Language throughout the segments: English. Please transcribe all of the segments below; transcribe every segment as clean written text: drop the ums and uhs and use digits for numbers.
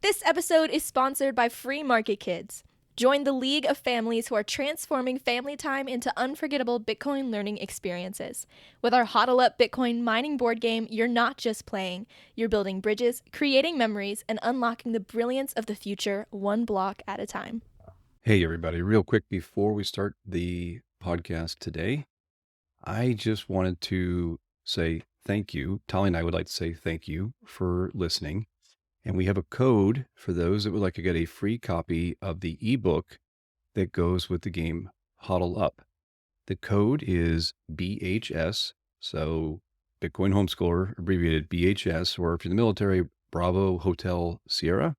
This episode is sponsored by Free Market Kids. Join the league of families who are transforming family time into unforgettable Bitcoin learning experiences. With our Hodl Up Bitcoin mining board game, you're not just playing. You're building bridges, creating memories, and unlocking the brilliance of the future one block at a time. Hey, everybody, real quick before we start the podcast today, I just wanted to say thank you. Tali and I would like to say thank you for listening. And we have a code for those that would like to get a free copy of the ebook that goes with the game Hodl Up. The code is BHS, so Bitcoin Homeschooler, abbreviated BHS, or if you're in the military, Bravo Hotel Sierra.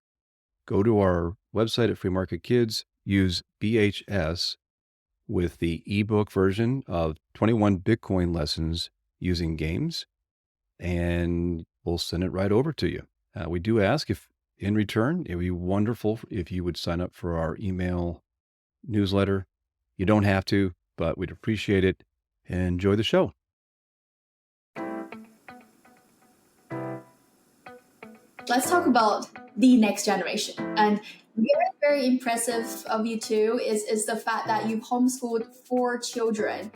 Go to our website at Free Market Kids, use BHS with the ebook version of 21 Bitcoin lessons using games, and we'll send it right over to you. We do ask if in return, it would be wonderful if you would sign up for our email newsletter. You don't have to, but we'd appreciate it. Enjoy the show. Let's talk about the next generation. And very, very impressive of you two is the fact that you've homeschooled 4 children.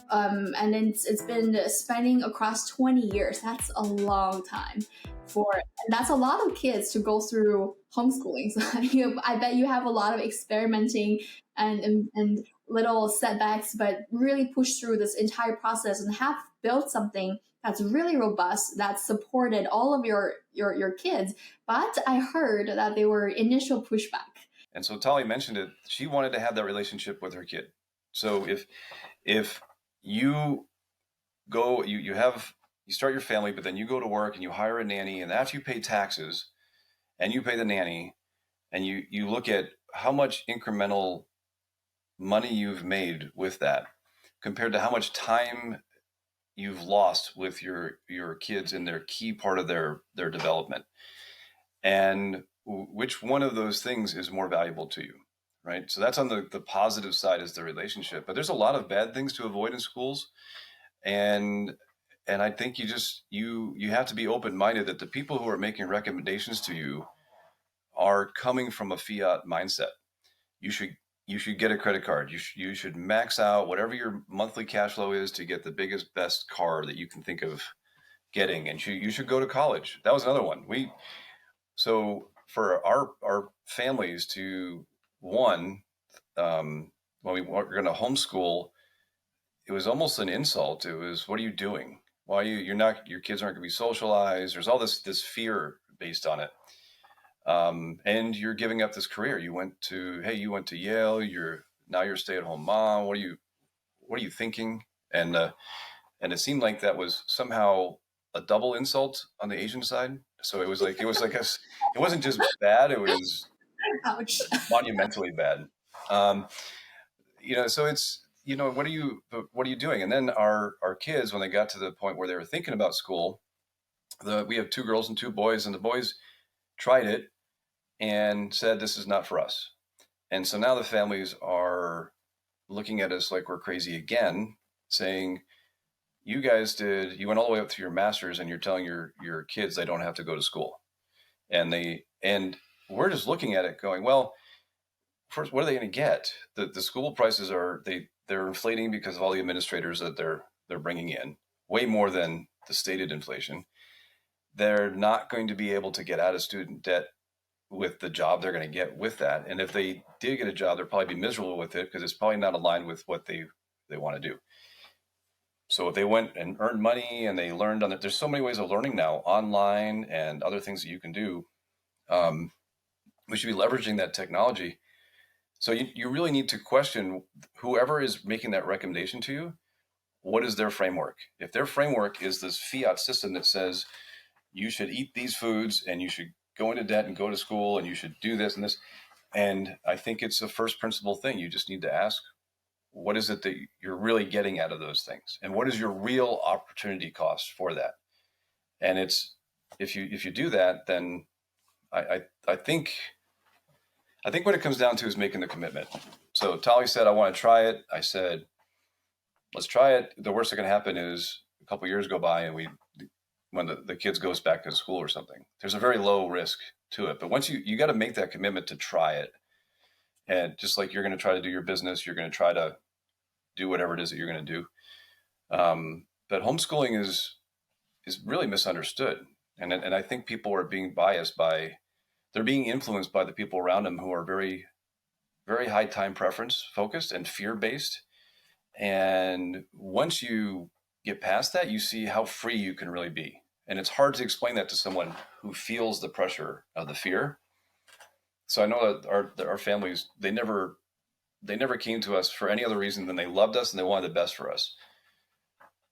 And it's been spanning across 20 years. That's a long time and that's a lot of kids to go through homeschooling. So I bet you have a lot of experimenting and little setbacks, but really push through this entire process and have built something that's really robust, that supported all of your kids. But I heard that there were initial pushback. And so Tali mentioned it. She wanted to have that relationship with her kid. So if you go, you start your family, but then you go to work and you hire a nanny, and after you pay taxes and you pay the nanny, and you look at how much incremental money you've made with that compared to how much time you've lost with your kids in their key part of their development, and which one of those things is more valuable to you, right? So that's on the positive side, is the relationship. But there's a lot of bad things to avoid in schools, and I think you have to be open-minded that the people who are making recommendations to you are coming from a fiat mindset. You should get a credit card. You should max out whatever your monthly cash flow is to get the biggest, best car that you can think of getting. And you should go to college. That was another one. So for our families to, when we were going to homeschool, it was almost an insult. It was, what are you doing? Why your kids aren't going to be socialized? There's all this fear based on it. And you're giving up this career. You went to Yale. You're a stay-at-home mom. What are you thinking? And it seemed like that was somehow a double insult on the Asian side. So it was like it wasn't just bad. It was Ouch. Monumentally bad. So it's, what are you doing? And then our kids, when they got to the point where they were thinking about school, we have 2 girls and 2 boys, and the boys tried it and said, this is not for us. And so now the families are looking at us like we're crazy again, saying, you went all the way up to your master's and you're telling your kids they don't have to go to school. And we're just looking at it going, well, first, what are they going to get? The school prices they're inflating because of all the administrators that they're bringing in, way more than the stated inflation. They're not going to be able to get out of student debt with the job they're going to get with that. And if they did get a job, they'll probably be miserable with it because it's probably not aligned with what they want to do. So if they went and earned money and they learned on it, there's so many ways of learning now, online and other things that you can do. We should be leveraging that technology. So you really need to question whoever is making that recommendation to you. What is their framework? If their framework is this fiat system that says you should eat these foods and you should go into debt and go to school and you should do this and this, and I think it's a first principle thing. You just need to ask, what is it that you're really getting out of those things? And what is your real opportunity cost for that? And it's, if you do that, then I think what it comes down to is making the commitment. So Tali said, I want to try it. I said, let's try it. The worst that can happen is a couple of years go by and when the kids goes back to school or something. There's a very low risk to it. But once you got to make that commitment to try it. And just like you're going to try to do your business, you're going to try to do whatever it is that you're going to do. But homeschooling is really misunderstood. And I think people are being biased they're being influenced by the people around them who are very, very high time preference focused and fear based. And once you get past that, you see how free you can really be. And it's hard to explain that to someone who feels the pressure of the fear. So I know that our families, they never came to us for any other reason than they loved us and they wanted the best for us.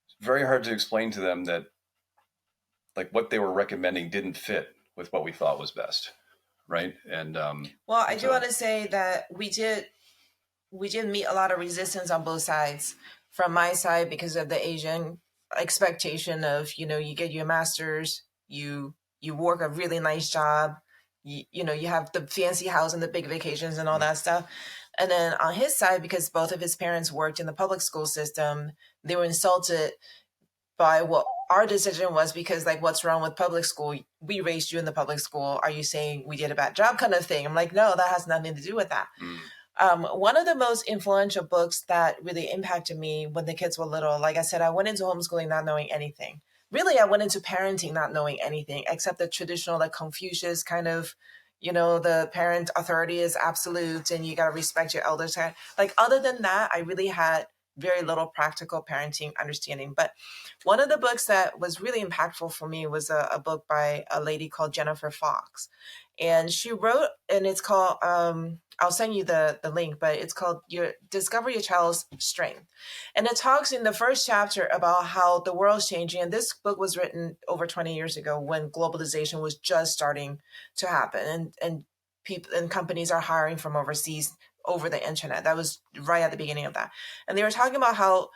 It's very hard to explain to them that like what they were recommending didn't fit with what we thought was best. Right. And well, I do want to say that we did meet a lot of resistance on both sides. From my side, because of the Asian expectation of, you get your master's, you work a really nice job, you have the fancy house and the big vacations and all that stuff. And then on his side, because both of his parents worked in the public school system, they were insulted by what our decision was, because like, what's wrong with public school? We raised you in the public school. Are you saying we did a bad job kind of thing? I'm like, no, that has nothing to do with that. One of the most influential books that really impacted me when the kids were little, like I said, I went into homeschooling not knowing anything. Really, I went into parenting not knowing anything except the traditional, like Confucius kind of, the parent authority is absolute and you got to respect your elders. Like, other than that, I really had very little practical parenting understanding. But one of the books that was really impactful for me was a book by a lady called Jennifer Fox. And she wrote, and it's called, I'll send you the link, but it's called Discover Your Child's Strength. And it talks in the first chapter about how the world's changing. And this book was written over 20 years ago when globalization was just starting to happen. And people and companies are hiring from overseas over the internet. That was right at the beginning of that. And they were talking about how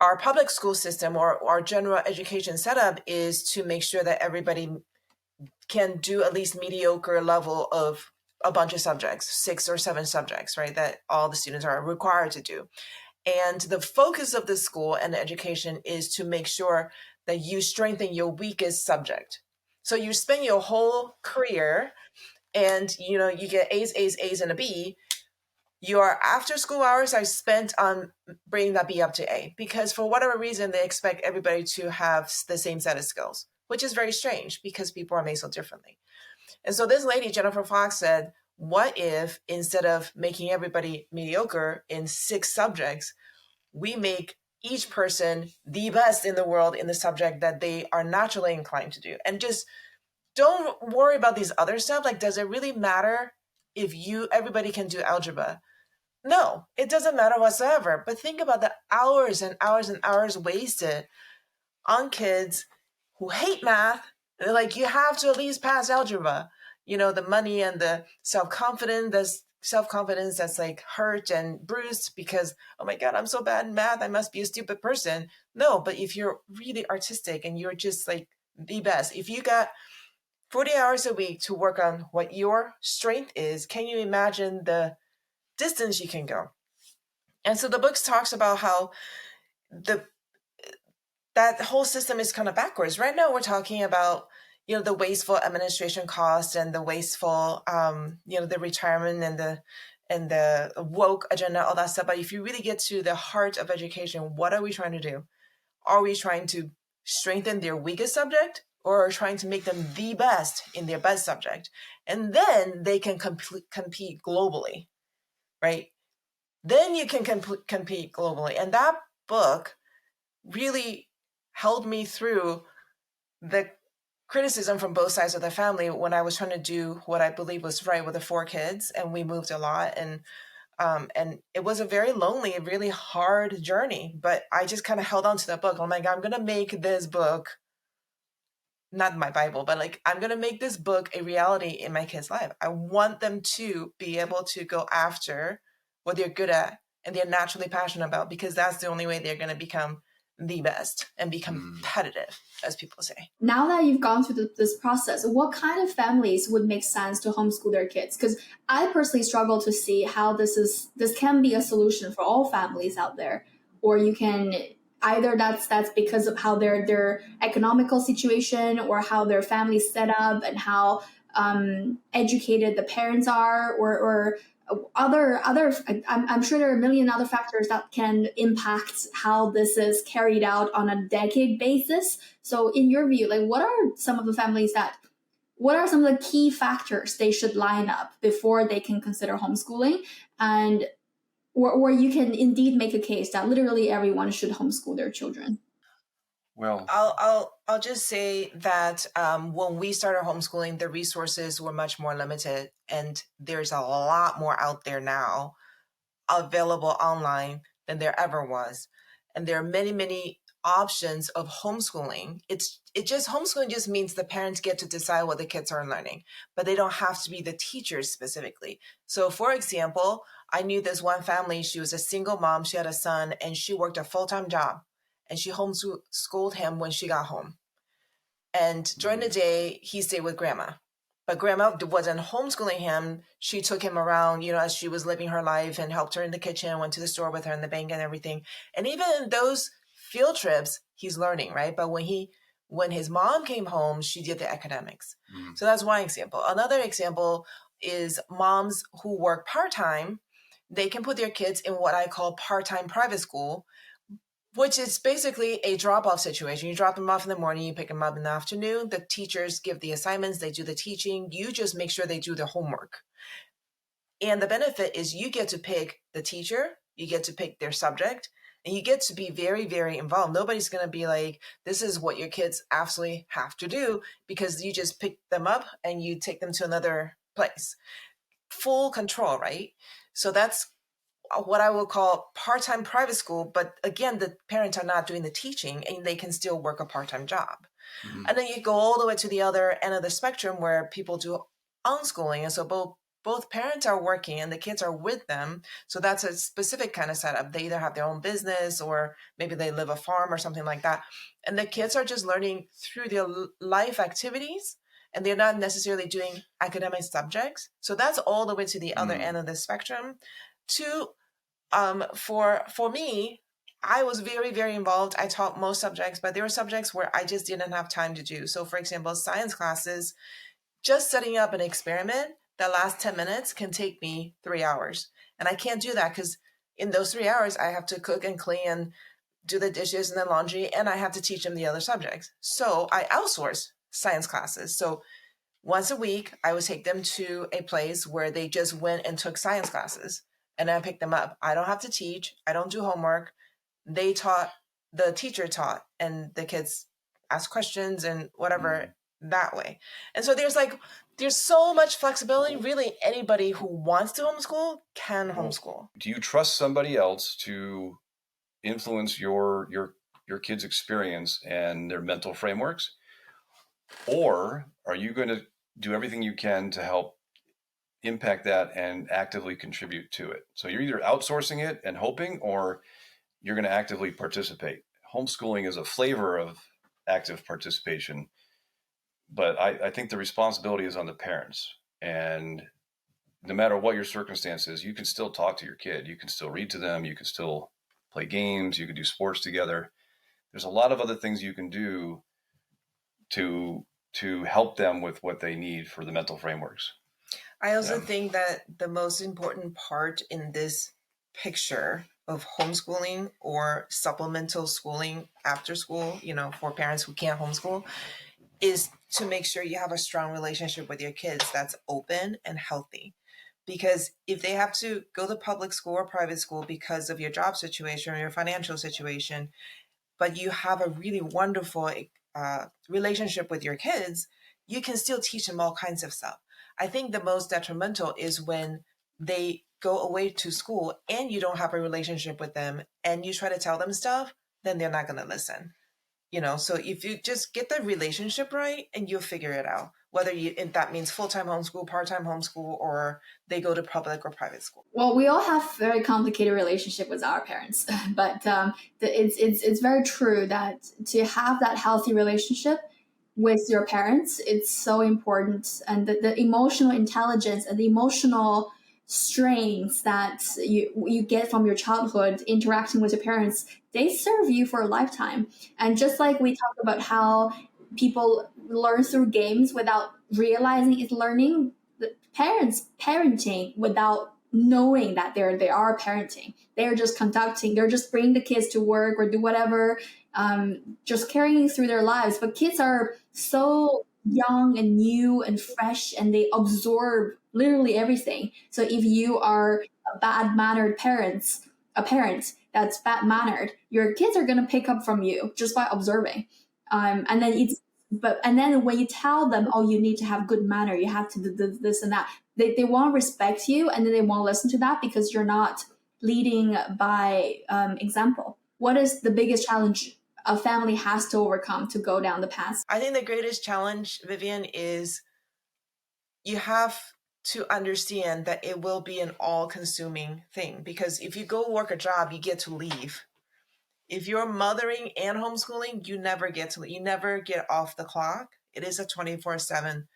our public school system or our general education setup is to make sure that everybody can do at least mediocre level of a bunch of subjects, 6 or 7 subjects, right? That all the students are required to do. And the focus of the school and the education is to make sure that you strengthen your weakest subject. So you spend your whole career and, you get A's and a B. Your after school hours are spent on bringing that B up to A, because for whatever reason, they expect everybody to have the same set of skills, which is very strange because people are made so differently. And so this lady, Jennifer Fox, said, what if instead of making everybody mediocre in 6 subjects, we make each person the best in the world in the subject that they are naturally inclined to do? And just don't worry about these other stuff. Like, does it really matter if everybody can do algebra? No, it doesn't matter whatsoever. But think about the hours and hours and hours wasted on kids who hate math. Like, you have to at least pass algebra. The money and the self-confidence that's like hurt and bruised because, oh my God, I'm so bad in math, I must be a stupid person. No, but if you're really artistic and you're just like the best, if you got 40 hours a week to work on what your strength is, can you imagine the distance you can go? And so the book talks about how that whole system is kind of backwards. Right now, we're talking about, the wasteful administration costs and the wasteful, the retirement and the woke agenda, all that stuff. But if you really get to the heart of education, what are we trying to do? Are we trying to strengthen their weakest subject, or trying to make them the best in their best subject? And then they can compete globally, right? Then you can compete globally. And that book really held me through the criticism from both sides of the family when I was trying to do what I believe was right with the 4 kids, and we moved a lot, and it was a very lonely, really hard journey. But I just kind of held on to that book. I'm like, I'm gonna make this book, not my Bible, but like, I'm gonna make this book a reality in my kids' life. I want them to be able to go after what they're good at and they're naturally passionate about, because that's the only way they're gonna become the best and be competitive, as people say. Now that you've gone through this process, what kind of families would make sense to homeschool their kids? Because I personally struggle to see how this can be a solution for all families out there. Or you can either that's because of how their economical situation or how their family's set up and how educated the parents are, or other I'm sure there are a million other factors that can impact how this is carried out on a decade basis. So in your view, like what are some of the key factors they should line up before they can consider homeschooling? And or you can indeed make a case that literally everyone should homeschool their children. Well, I'll just say that when we started homeschooling, the resources were much more limited, and there's a lot more out there now available online than there ever was. And there are many, many options of homeschooling. Homeschooling just means the parents get to decide what the kids are learning, but they don't have to be the teachers specifically. So for example, I knew this one family, she was a single mom, she had a son, and she worked a full-time job, and she homeschooled him when she got home. And during the day, he stayed with grandma. But grandma wasn't homeschooling him. She took him around, as she was living her life, and helped her in the kitchen, went to the store with her in the bank and everything. And even in those field trips, he's learning, right? But when his mom came home, she did the academics. Mm-hmm. So that's one example. Another example is moms who work part-time. They can put their kids in what I call part-time private school, which is basically a drop-off situation. You drop them off in the morning, you pick them up in the afternoon. The teachers give the assignments, they do the teaching. You just make sure they do their homework. And the benefit is you get to pick the teacher, you get to pick their subject, and you get to be very, very involved. Nobody's going to be like, this is what your kids absolutely have to do, because you just pick them up and you take them to another place. Full control, right? So that's what I will call part-time private school. But again, the parents are not doing the teaching, and they can still work a part-time job. Mm-hmm. And then you go all the way to the other end of the spectrum where people do unschooling. And so both parents are working and the kids are with them. So that's a specific kind of setup. They either have their own business, or maybe they live a farm or something like that. And the kids are just learning through their life activities, and they're not necessarily doing academic subjects. So that's all the way to the other end of the spectrum. For me, I was very, very involved. I taught most subjects, but there were subjects where I just didn't have time to do. So for example, science classes, just setting up an experiment that lasts 10 minutes can take me 3 hours. And I can't do that because in those 3 hours, I have to cook and clean, do the dishes and the laundry, and I have to teach them the other subjects. So I outsource science classes. So once a week, I would take them to a place where they just went and took science classes, and I picked them up. I don't have to teach. I don't do homework. They taught, the teacher taught, and the kids asked questions and whatever that way. And so there's so much flexibility. Really, anybody who wants to homeschool can homeschool. Do you trust somebody else to influence your kids' experience and their mental frameworks? Or are you going to do everything you can to help impact that and actively contribute to it? So you're either outsourcing it and hoping, or you're going to actively participate. Homeschooling is a flavor of active participation, but I think the responsibility is on the parents. And no matter what your circumstances, you can still talk to your kid. You can still read to them. You can still play games. You can do sports together. There's a lot of other things you can do to help them with what they need for the mental frameworks. I also think that the most important part in this picture of homeschooling or supplemental schooling after school, for parents who can't homeschool, is to make sure you have a strong relationship with your kids that's open and healthy. Because if they have to go to public school or private school because of your job situation or your financial situation, but you have a really wonderful relationship with your kids, you can still teach them all kinds of stuff. I think the most detrimental is when they go away to school and you don't have a relationship with them and you try to tell them stuff, then they're not going to listen. So if you just get the relationship right, and you'll figure it out, if that means full-time homeschool, part-time homeschool, or they go to public or private school. Well, we all have very complicated relationship with our parents, but it's very true that to have that healthy relationship with your parents, it's so important. And the emotional intelligence and the emotional strengths that you get from your childhood interacting with your parents, they serve you for a lifetime. And just like we talked about how people learn through games without realizing it's learning. The parents parenting without knowing that they are parenting. They're just conducting. They're just bringing the kids to work or do whatever, just carrying through their lives. But kids are so young and new and fresh, and they absorb literally everything. So if you are a bad mannered a parent that's bad mannered, your kids are gonna pick up from you just by observing. And then when you tell them, oh, you need to have good manner, you have to do this and that, they won't respect you, and then they won't listen to that because you're not leading by example. What is the biggest challenge a family has to overcome to go down the path? I think the greatest challenge, Vivian, is you have to understand that it will be an all-consuming thing, because if you go work a job, you get to leave. If you're mothering and homeschooling, you never get off the clock. It is a 24/7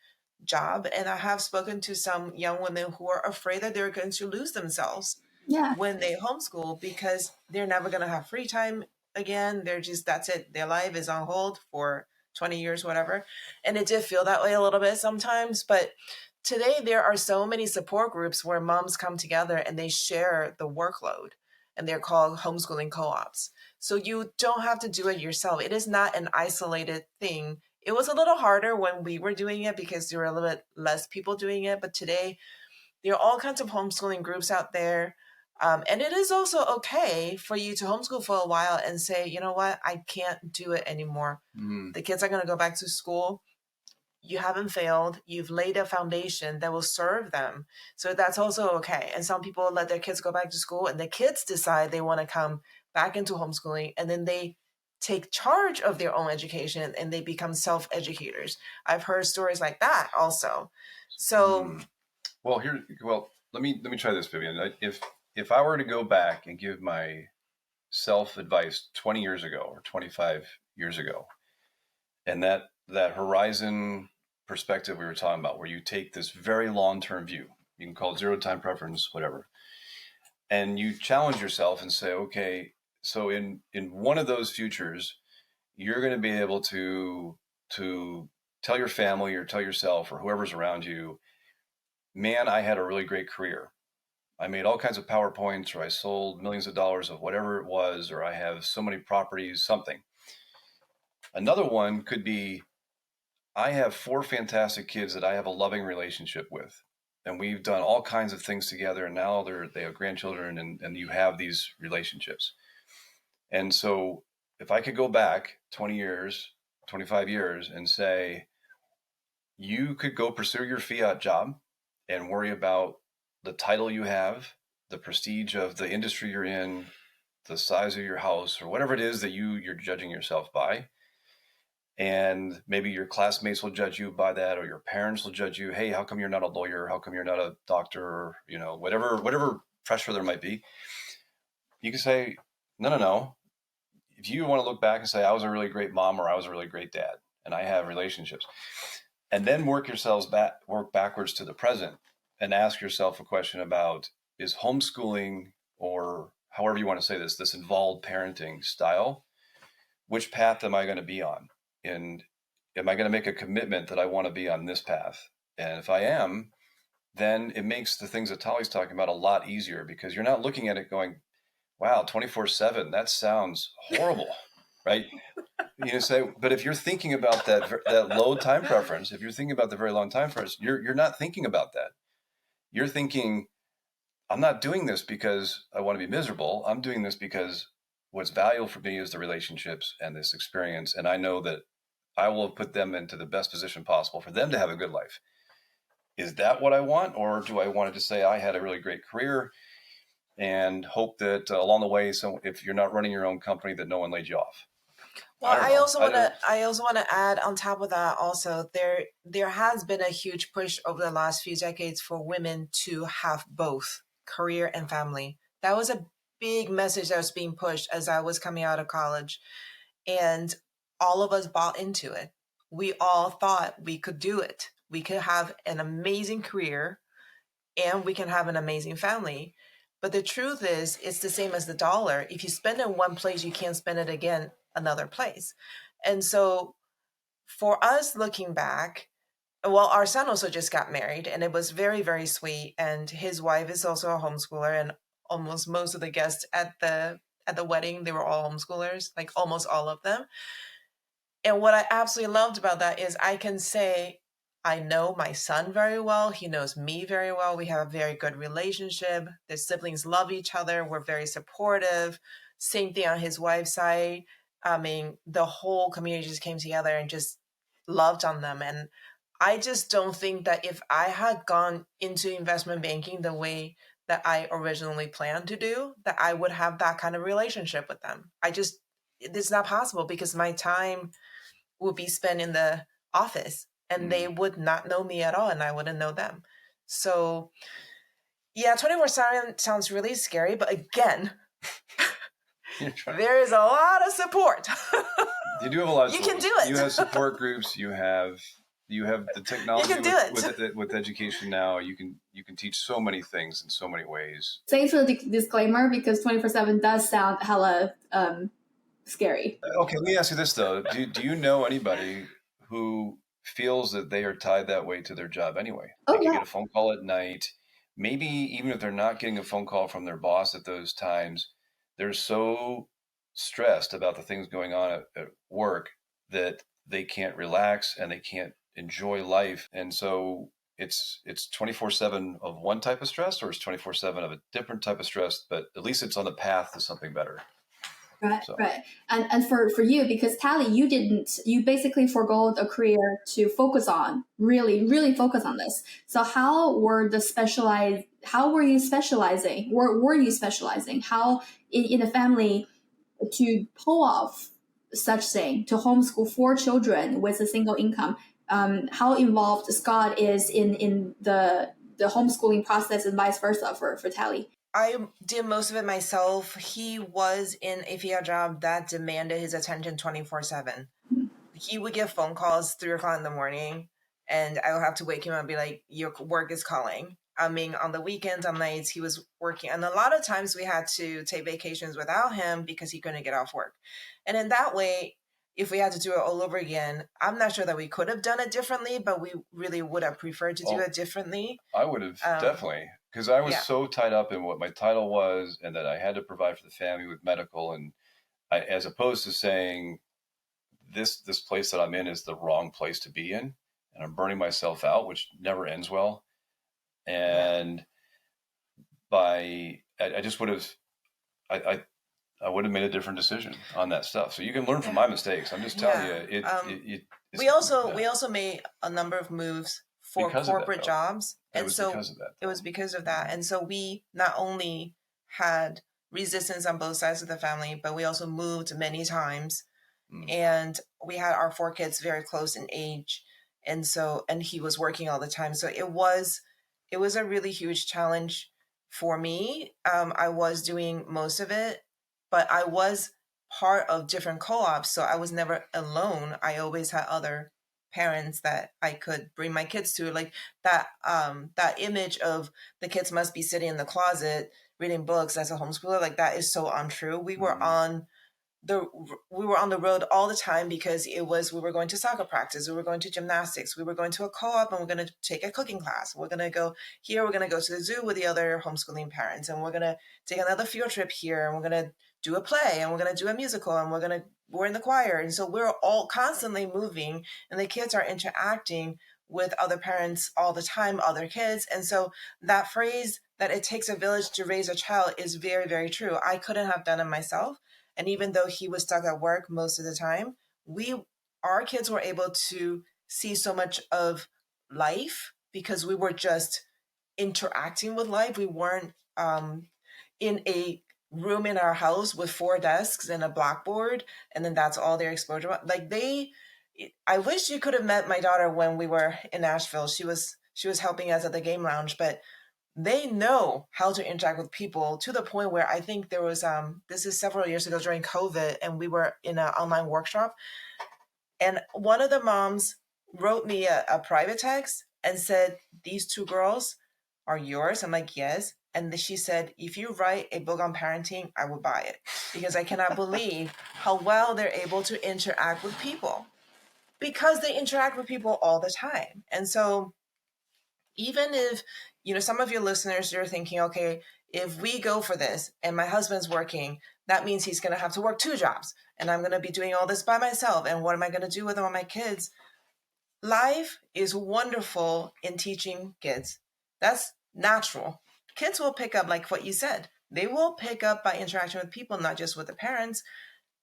job. And I have spoken to some young women who are afraid that they're going to lose themselves when they homeschool, because they're never going to have free time again. That's it. Their life is on hold for 20 years, whatever. And it did feel that way a little bit sometimes. But today there are so many support groups where moms come together and they share the workload, and they're called homeschooling co-ops. So you don't have to do it yourself. It is not an isolated thing. It was a little harder when we were doing it because there were a little bit less people doing it. But today, there are all kinds of homeschooling groups out there. And it is also okay for you to homeschool for a while and say, you know what, I can't do it anymore. The kids are going to go back to school. You haven't failed. You've laid a foundation that will serve them. So that's also okay. And some people let their kids go back to school, and the kids decide they want to come back into homeschooling, and then they take charge of their own education and they become self-educators. I've heard stories like that also. So well, let me try this, Vivian. If I were to go back and give my self advice 20 years ago or 25 years ago, and that horizon perspective we were talking about, where you take this very long-term view, you can call it zero time preference, whatever, and you challenge yourself and say, okay, so in one of those futures, you're going to be able to tell your family or tell yourself or whoever's around you, man, I had a really great career. I made all kinds of PowerPoints, or I sold millions of dollars of whatever it was, or I have so many properties, something. Another one could be, I have 4 fantastic kids that I have a loving relationship with, and we've done all kinds of things together, and now they have grandchildren, and you have these relationships. And so if I could go back 20 years, 25 years and say, you could go pursue your fiat job and worry about the title you have, the prestige of the industry you're in, the size of your house, or whatever it is that you're judging yourself by. And maybe your classmates will judge you by that, or your parents will judge you. Hey, how come you're not a lawyer? How come you're not a doctor? Or, whatever pressure there might be. You can say, no. If you want to look back and say, I was a really great mom, or I was a really great dad, and I have relationships, and then work backwards to the present and ask yourself a question about, is homeschooling, or however you want to say this involved parenting style, which path am I going to be on? And am I going to make a commitment that I want to be on this path? And if I am, then it makes the things that Tali's talking about a lot easier, because you're not looking at it going, wow, 24/7, that sounds horrible, right? But if you're thinking about that low time preference, if you're thinking about the very long time preference, you're not thinking about that. You're thinking, I'm not doing this because I want to be miserable. I'm doing this because what's valuable for me is the relationships and this experience. And I know that I will put them into the best position possible for them to have a good life. Is that what I want? Or do I want to just say, I had a really great career and hope that along the way, so if you're not running your own company, that no one laid you off? Well, I also want to add on top of that also, there has been a huge push over the last few decades for women to have both career and family. That was a big message that was being pushed as I was coming out of college, and all of us bought into it. We all thought we could do it. We could have an amazing career and we can have an amazing family. But the truth is, it's the same as the dollar. If you spend it in one place, you can't spend it again another place. And so for us looking back, well, our son also just got married, and it was very, very sweet. And his wife is also a homeschooler, and almost most of the guests at the wedding, they were all homeschoolers, like almost all of them. And what I absolutely loved about that is I can say, I know my son very well. He knows me very well. We have a very good relationship. The siblings love each other. We're very supportive. Same thing on his wife's side. I mean, the whole community just came together and just loved on them. And I just don't think that if I had gone into investment banking the way that I originally planned to do, that I would have that kind of relationship with them. It's not possible because my time would be spent in the office and they would not know me at all and I wouldn't know them. So yeah, 24/7 sounds really scary, but again, there is a lot of support. You do have a lot of you support. can do it. You have support groups. You have the technology. You can do it. With education now. You can teach so many things in so many ways. Thanks for the disclaimer, because 24/7 does sound hella scary. Okay, let me ask you this though: Do you know anybody who feels that they are tied that way to their job anyway? Oh, They can yeah. get a phone call at night. Maybe even if they're not getting a phone call from their boss at those times, they're so stressed about the things going on at work that they can't relax and they can't enjoy life. And so it's 24/7 of one type of stress, or it's 24/7 of a different type of stress, but at least it's on the path to something better. Right, So. right. And for you, because Tali, you basically forgo a career to focus on, really focus on this. So how were you specializing? Were you specializing? How in the family to pull off such thing, to homeschool 4 children with a single income? How involved Scott is in the homeschooling process and vice versa for Tali? I did most of it myself. He was in a field job that demanded his attention 24/7. He would get phone calls 3:00 in the morning, and I would have to wake him up and be like, your work is calling. I mean, on the weekends, on nights, he was working. And a lot of times we had to take vacations without him because he couldn't get off work. And in that way, if we had to do it all over again, I'm not sure that we could have done it differently, but we really would have preferred to do it differently. I would have definitely, because I was Yeah. so tied up in what my title was and that I had to provide for the family with medical, and as opposed to saying this place that I'm in is the wrong place to be in, and I'm burning myself out, which never ends well. And I just would have, I would have made a different decision on that stuff. So you can learn from my mistakes. I'm just telling you, we also made a number of moves for corporate jobs, and so it was because of that. And so we not only had resistance on both sides of the family, but we also moved many times, and we had our 4 kids very close in age, and he was working all the time. So it was a really huge challenge for me. I was doing most of it, but I was part of different co-ops, so I was never alone. I always had other parents that I could bring my kids to. Like that image of the kids must be sitting in the closet reading books as a homeschooler, like that is so untrue. We were on the road all the time because we were going to soccer practice, we were going to gymnastics, we were going to a co-op, and we're going to take a cooking class. We're going to go here, we're going to go to the zoo with the other homeschooling parents, and we're going to take another field trip here, and we're going to do a play, and we're going to do a musical, and we're in the choir. And so we're all constantly moving, and the kids are interacting with other parents all the time, other kids. And so that phrase that it takes a village to raise a child is very, very true. I couldn't have done it myself. And even though he was stuck at work most of the time, our kids were able to see so much of life because we were just interacting with life. We weren't in a room in our house with 4 desks and a blackboard, and then that's all their exposure. Like I wish you could have met my daughter when we were in Nashville. She was helping us at the game lounge, but they know how to interact with people to the point where I think there was, this is several years ago during COVID, and we were in an online workshop, and one of the moms wrote me a private text and said, "These 2 girls are yours?" I'm like, "Yes." And she said, "If you write a book on parenting, I would buy it, because I cannot believe how well they're able to interact with people." because they interact with people all the time. And so even if, some of your listeners, you're thinking, okay, if we go for this and my husband's working, that means he's going to have to work 2 jobs and I'm going to be doing all this by myself. And what am I going to do with all my kids? Life is wonderful in teaching kids. That's natural. Kids will pick up, like what you said. They will pick up by interacting with people, not just with the parents.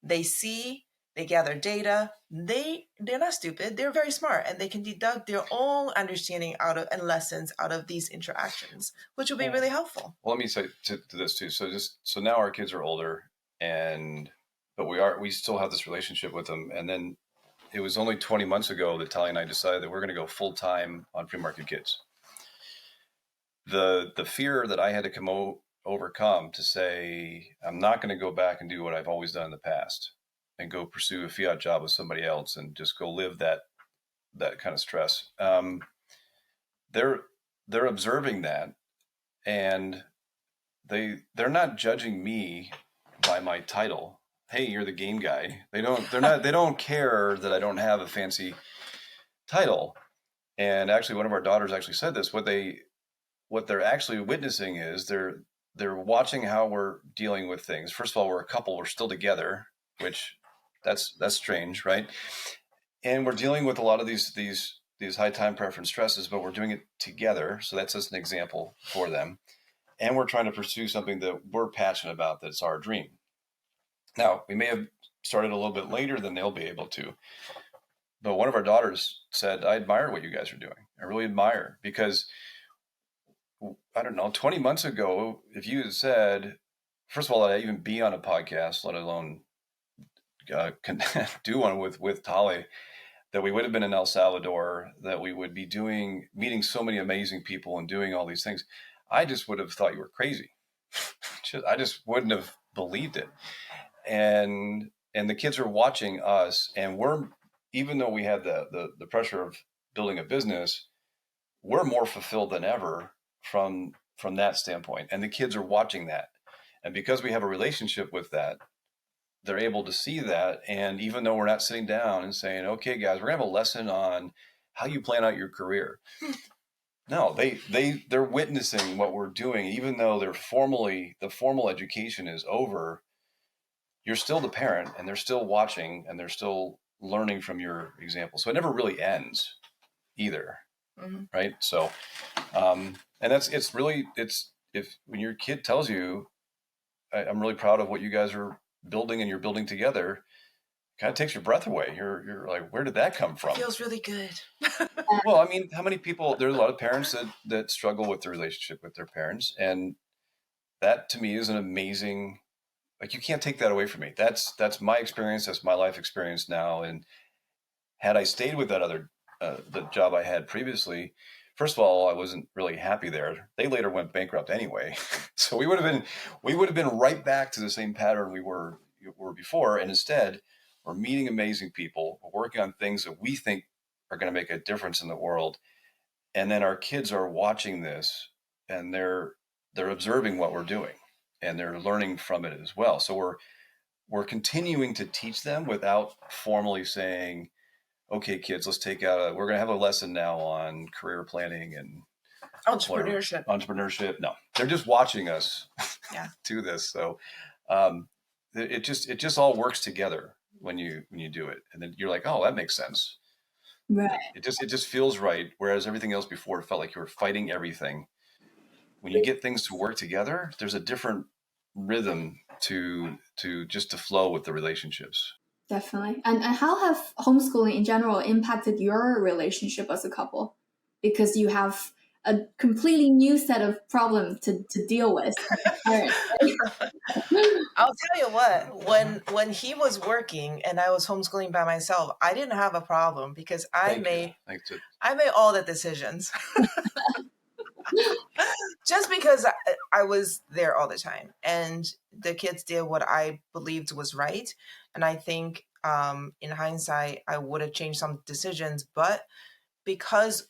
They see, they gather data. They're not stupid. They're very smart, and they can deduct their own understanding and lessons out of these interactions, which will be really helpful. Well, let me say to this too. So now our kids are older, but we still have this relationship with them. And then it was only 20 months ago that Tali and I decided that we're going to go full time on Free Market Kids. The fear that I had to overcome to say, I'm not going to go back and do what I've always done in the past and go pursue a fiat job with somebody else and just go live that kind of stress. They're observing that, and they're not judging me by my title. Hey, you're the game guy. They don't care that I don't have a fancy title. And actually, one of our daughters actually said this. What they're actually witnessing is they're watching how we're dealing with things. First of all, we're a couple. We're still together, which that's strange, right? And we're dealing with a lot of these high time preference stresses, but we're doing it together. So that's just an example for them. And we're trying to pursue something that we're passionate about. That's our dream. Now, we may have started a little bit later than they'll be able to. But one of our daughters said, I admire what you guys are doing. I really admire, because I don't know, 20 months ago, if you had said, first of all, I'd even be on a podcast, let alone do one with Tali, that we would have been in El Salvador, that we would be meeting so many amazing people and doing all these things, I just would have thought you were crazy. I just wouldn't have believed it. And the kids are watching us, and even though we have the pressure of building a business, we're more fulfilled than ever from that standpoint. And the kids are watching that. And because we have a relationship with that, they're able to see that. And even though we're not sitting down and saying, okay, guys, we're gonna have a lesson on how you plan out your career. No, they're witnessing what we're doing. Even though the formal education is over, you're still the parent, and they're still watching, and they're still learning from your example. So it never really ends either. Mm-hmm. Right. So, and it's if when your kid tells you, I'm really proud of what you guys are building and you're building together, it kind of takes your breath away. You're like, where did that come from? It feels really good. Well, I mean, how many people, there's a lot of parents that struggle with the relationship with their parents. And that to me is an amazing, like, you can't take that away from me. That's my experience. That's my life experience now. And had I stayed with that other, the job I had previously, first of all, I wasn't really happy there. They later went bankrupt anyway. So we would have been right back to the same pattern we were before. And instead, we're meeting amazing people. We're working on things that we think are going to make a difference in the world. And then our kids are watching this, and they're observing what we're doing, and they're learning from it as well. So we're continuing to teach them without formally saying, okay, kids, let's we're going to have a lesson now on career planning and entrepreneurship. No, they're just watching us do this. So it just all works together when you do it. And then you're like, oh, that makes sense. Right. It just feels right. Whereas everything else before, it felt like you were fighting everything. When you get things to work together, there's a different rhythm to flow with the relationships. Definitely. And how have homeschooling in general impacted your relationship as a couple? Because you have a completely new set of problems to deal with. I'll tell you what, when he was working and I was homeschooling by myself, I didn't have a problem because I made all the decisions. Just because I was there all the time, and the kids did what I believed was right. And I think in hindsight, I would have changed some decisions, but because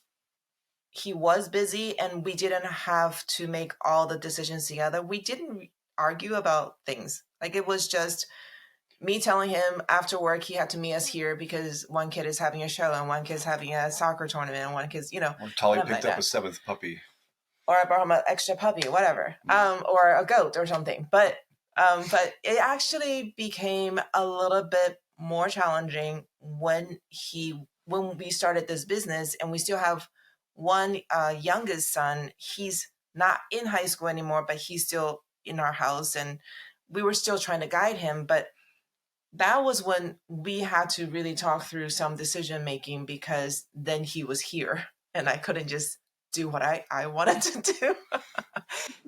he was busy and we didn't have to make all the decisions together, we didn't argue about things. Like, it was just, me telling him after work he had to meet us here because one kid is having a show and one kid's having a soccer tournament and one kid's, Or Tali picked up a 7th puppy. Or I brought him an extra puppy, whattever, or a goat or something. But it actually became a little bit more challenging when we started this business, and we still have one youngest son. He's not in high school anymore, but he's still in our house, and we were still trying to guide him. But that was when we had to really talk through some decision making, because then he was here and I couldn't just do what I wanted to do.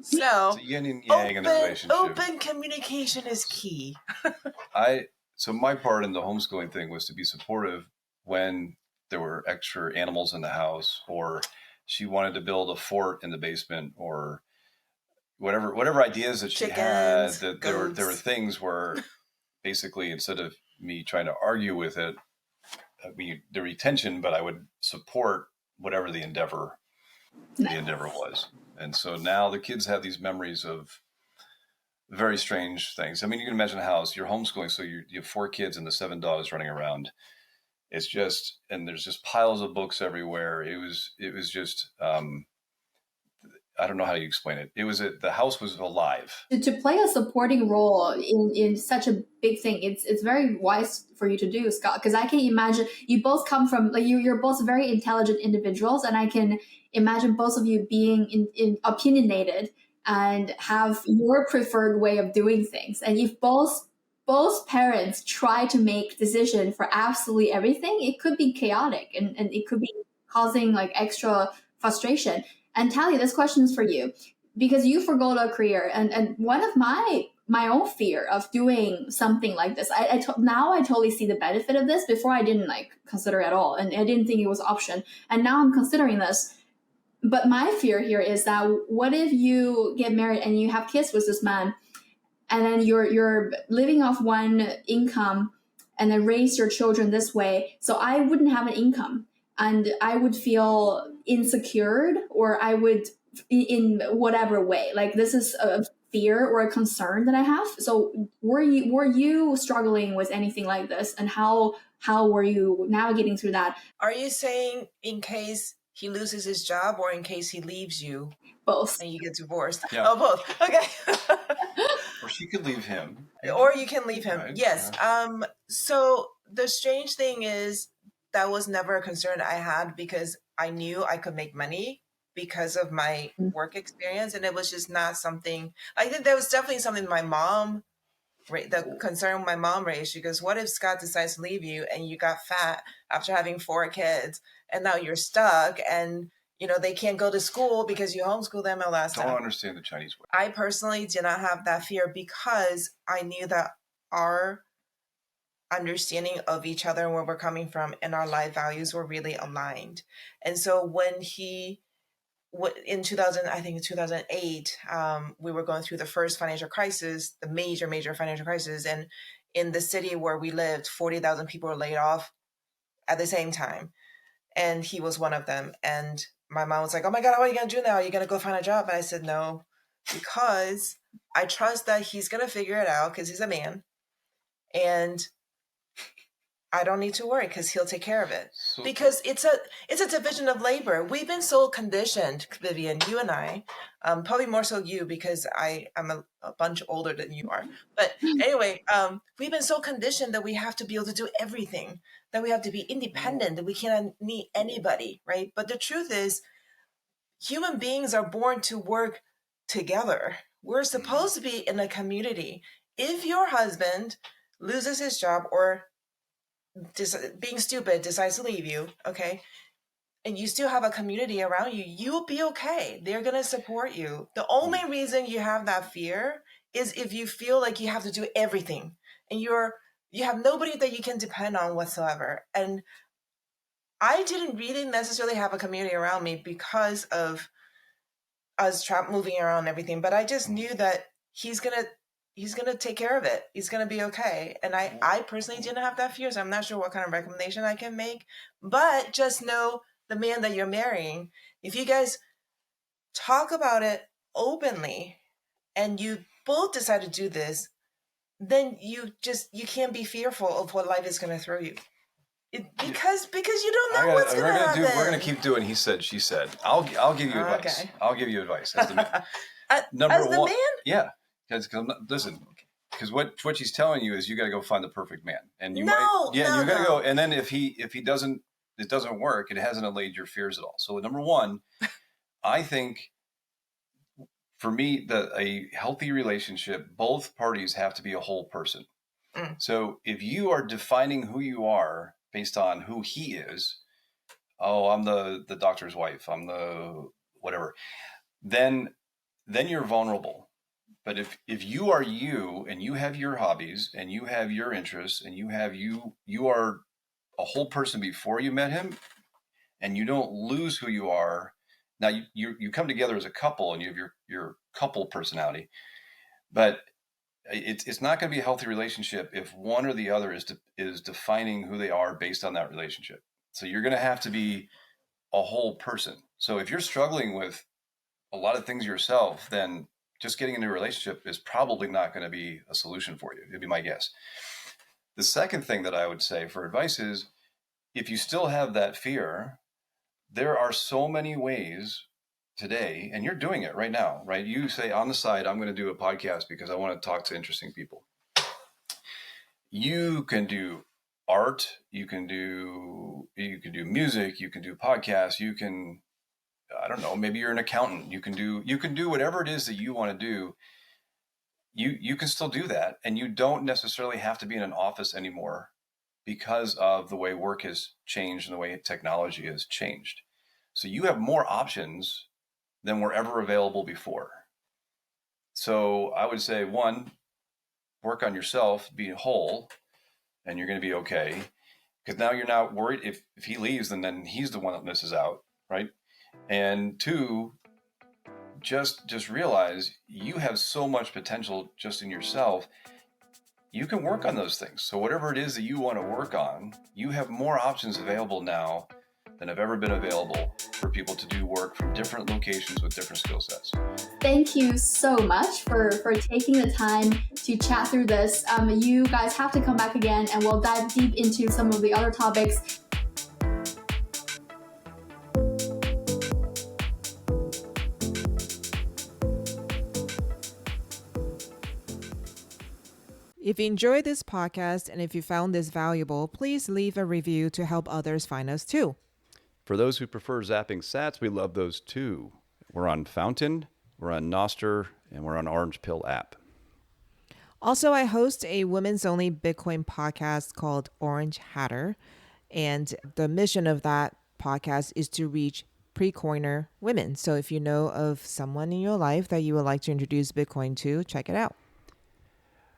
So it's a yin and yang in the relationship. Open communication is key. So my part in the homeschooling thing was to be supportive when there were extra animals in the house, or she wanted to build a fort in the basement, or whatever ideas that she had. That there were things where basically, instead of me trying to argue with it, there would be tension, but I would support whatever the endeavor was. And so now the kids have these memories of very strange things. I mean, you can imagine a house, you're homeschooling, so you have 4 kids and the 7 dogs running around. It's just, and there's just piles of books everywhere. It was just, I don't know how you explain it. The house was alive. To play a supporting role in such a big thing, it's very wise for you to do, Scott, because I can imagine you both come from, like, you're both very intelligent individuals, and I can imagine both of you being opinionated and have your preferred way of doing things. And if both parents try to make decision for absolutely everything, it could be chaotic and it could be causing like extra frustration. And Tali, this question is for you, because you forgo a career, and one of my own fear of doing something like this, now I totally see the benefit of this. Before I didn't like consider at all, and I didn't think it was an option, and now I'm considering this. But my fear here is that what if you get married and you have kids with this man, and then you're living off one income, and then raise your children this way? So I wouldn't have an income, and I would feel insecure, or I would, in whatever way, like this is a fear or a concern that I have. So were you struggling with anything like this, and how were you navigating through that? Are you saying in case he loses his job, or in case he leaves you? Both. And you get divorced? Yeah. Oh, both. Okay. Or she could leave him. Or you can leave him. Right. Yes. Yeah. So the strange thing is that was never a concern I had, because I knew I could make money because of my work experience. And it was just not something, I think that was definitely something my mom, the concern my mom raised. She goes, what if Scott decides to leave you and you got fat after having 4 kids and now you're stuck and they can't go to school because you homeschool them and last time. Don't understand the Chinese way. I personally did not have that fear, because I knew that our understanding of each other and where we're coming from and our life values were really aligned. And so when in 2008, we were going through the first financial crisis, the major financial crisis. And in the city where we lived, 40,000 people were laid off at the same time. And he was one of them. And my mom was like, oh my God, what are you going to do now? Are you going to go find a job? And I said, no, because I trust that he's going to figure it out, because he's a man. And I don't need to worry, because he'll take care of it. Because it's a division of labor. We've been so conditioned, Vivian, you and I, probably more so you, because I am a bunch older than you are. But anyway, we've been so conditioned that we have to be able to do everything, that we have to be independent, that we can't need anybody, right? But the truth is, human beings are born to work together. We're supposed to be in a community. If your husband loses his job, or being stupid decides to leave you, okay, and you still have a community around you, you'll be okay. They're going to support you. The only reason you have that fear is if you feel like you have to do everything and you have nobody that you can depend on whatsoever. And I didn't really necessarily have a community around me because of us moving around and everything, but I just knew that he's going to take care of it. He's going to be okay. And I personally didn't have that fear, so I'm not sure what kind of recommendation I can make. But just know the man that you're marrying, if you guys talk about it openly and you both decide to do this, then you can't be fearful of what life is going to throw you. Because you don't know what's going to happen. We're going to keep doing he said, she said. I'll give you advice. Okay. I'll give you advice as the man. The man? Yeah. Listen, because what she's telling you is you got to go find the perfect man. And you got to go. And then if it doesn't work, it hasn't allayed your fears at all. So number one, I think for me, a healthy relationship, both parties have to be a whole person. So if you are defining who you are based on who he is, I'm the doctor's wife, I'm the whatever, then you're vulnerable. But if you are you and you have your hobbies and you have your interests and you are a whole person before you met him, and you don't lose who you are. Now you come together as a couple and you have your couple personality, but it's not going to be a healthy relationship if one or the other is defining who they are based on that relationship. So you're going to have to be a whole person. So if you're struggling with a lot of things yourself, then just getting into a relationship is probably not going to be a solution for you. It'd be my guess. The second thing that I would say for advice is, if you still have that fear, there are so many ways today, and you're doing it right now, right? You say on the side, I'm going to do a podcast because I want to talk to interesting people. You can do art, you can do music, you can do podcasts, you can, I don't know, maybe you're an accountant, you can do whatever it is that you want to do. You can still do that, and you don't necessarily have to be in an office anymore because of the way work has changed and the way technology has changed. So you have more options than were ever available before. So I would say, one, work on yourself, be whole, and you're going to be okay. Because now you're not worried if he leaves, then he's the one that misses out, right? And two, just realize you have so much potential just in yourself. You can work on those things. So whatever it is that you want to work on, you have more options available now than have ever been available for people to do work from different locations with different skill sets. Thank you so much for taking the time to chat through this. You guys have to come back again and we'll dive deep into some of the other topics. If you enjoyed this podcast and if you found this valuable, please leave a review to help others find us too. For those who prefer zapping sats, we love those too. We're on Fountain, we're on Noster, and we're on Orange Pill app. Also, I host a women's only Bitcoin podcast called Orange Hatter. And the mission of that podcast is to reach pre-coiner women. So if you know of someone in your life that you would like to introduce Bitcoin to, check it out.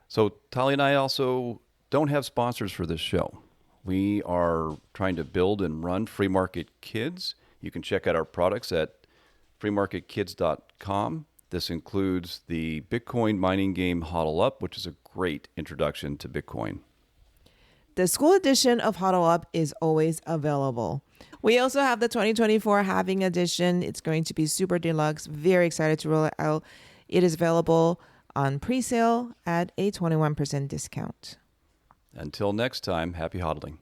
So Tali and I also don't have sponsors for this show. We are trying to build and run Free Market Kids. You can check out our products at freemarketkids.com. This includes the Bitcoin mining game HODL Up, which is a great introduction to Bitcoin. The school edition of HODL Up is always available. We also have the 2024 Halving Edition. It's going to be super deluxe. Very excited to roll it out. It is available on pre-sale at a 21% discount. Until next time, happy hodling.